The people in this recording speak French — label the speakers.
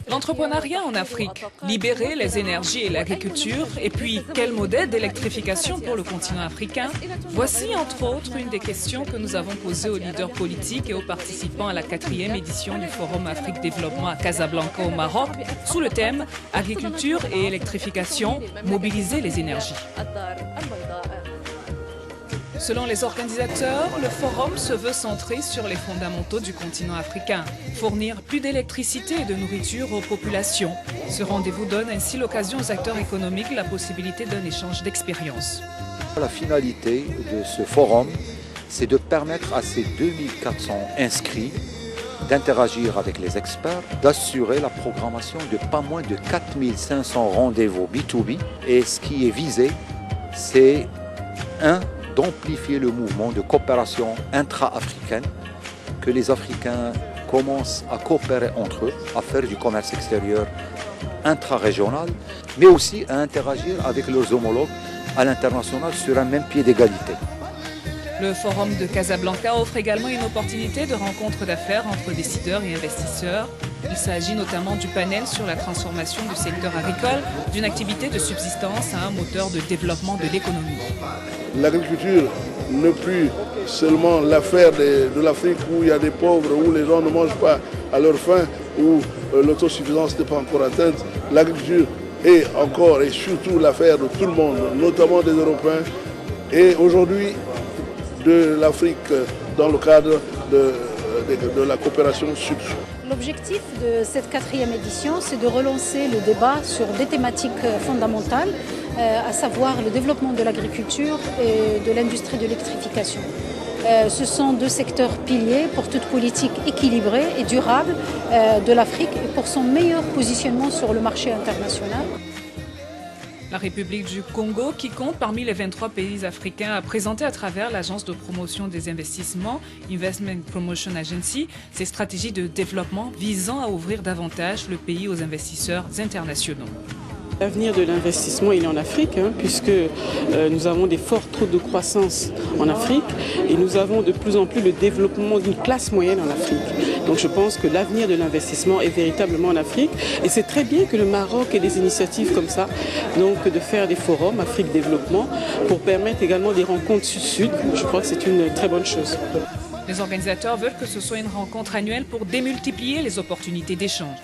Speaker 1: L'entrepreneuriat en Afrique, libérer les énergies et l'agriculture, et puis quel modèle d'électrification pour le continent africain? Voici entre autres une des questions que nous avons posées aux leaders politiques et aux participants à la 4e édition du Forum Afrique Développement à Casablanca au Maroc, sous le thème Agriculture et électrification, mobiliser les énergies. Selon les organisateurs, le forum se veut centré sur les fondamentaux du continent africain, fournir plus d'électricité et de nourriture aux populations. Ce rendez-vous donne ainsi l'occasion aux acteurs économiques la possibilité d'un échange d'expériences.
Speaker 2: La finalité de ce forum, c'est de permettre à ces 2400 inscrits d'interagir avec les experts, d'assurer la programmation de pas moins de 4500 rendez-vous B2B. Et ce qui est visé, c'est d'amplifier le mouvement de coopération intra-africaine, que les Africains commencent à coopérer entre eux, à faire du commerce extérieur intra-régional, mais aussi à interagir avec leurs homologues à l'international sur un même pied d'égalité.
Speaker 1: Le Forum de Casablanca offre également une opportunité de rencontre d'affaires entre décideurs et investisseurs. Il s'agit notamment du panel sur la transformation du secteur agricole d'une activité de subsistance à un moteur de développement de l'économie.
Speaker 3: L'agriculture n'est plus seulement l'affaire de l'Afrique où il y a des pauvres, où les gens ne mangent pas à leur faim, où l'autosuffisance n'est pas encore atteinte. L'agriculture est encore et surtout l'affaire de tout le monde, notamment des Européens. Et aujourd'hui, de l'Afrique dans le cadre de la coopération sud-sud.
Speaker 4: L'objectif de cette 4e édition, c'est de relancer le débat sur des thématiques fondamentales, à savoir le développement de l'agriculture et de l'industrie de l'électrification. Ce sont deux secteurs piliers pour toute politique équilibrée et durable de l'Afrique et pour son meilleur positionnement sur le marché international.
Speaker 1: La République du Congo, qui compte parmi les 23 pays africains, a présenté à travers l'agence de promotion des investissements, Investment Promotion Agency, ses stratégies de développement visant à ouvrir davantage le pays aux investisseurs internationaux.
Speaker 5: L'avenir de l'investissement, il est en Afrique, puisque nous avons des forts taux de croissance en Afrique et nous avons de plus en plus le développement d'une classe moyenne en Afrique. Donc je pense que l'avenir de l'investissement est véritablement en Afrique et c'est très bien que le Maroc ait des initiatives comme ça, donc de faire des forums Afrique Développement pour permettre également des rencontres sud-sud. Je crois que c'est une très bonne chose.
Speaker 1: Les organisateurs veulent que ce soit une rencontre annuelle pour démultiplier les opportunités d'échange.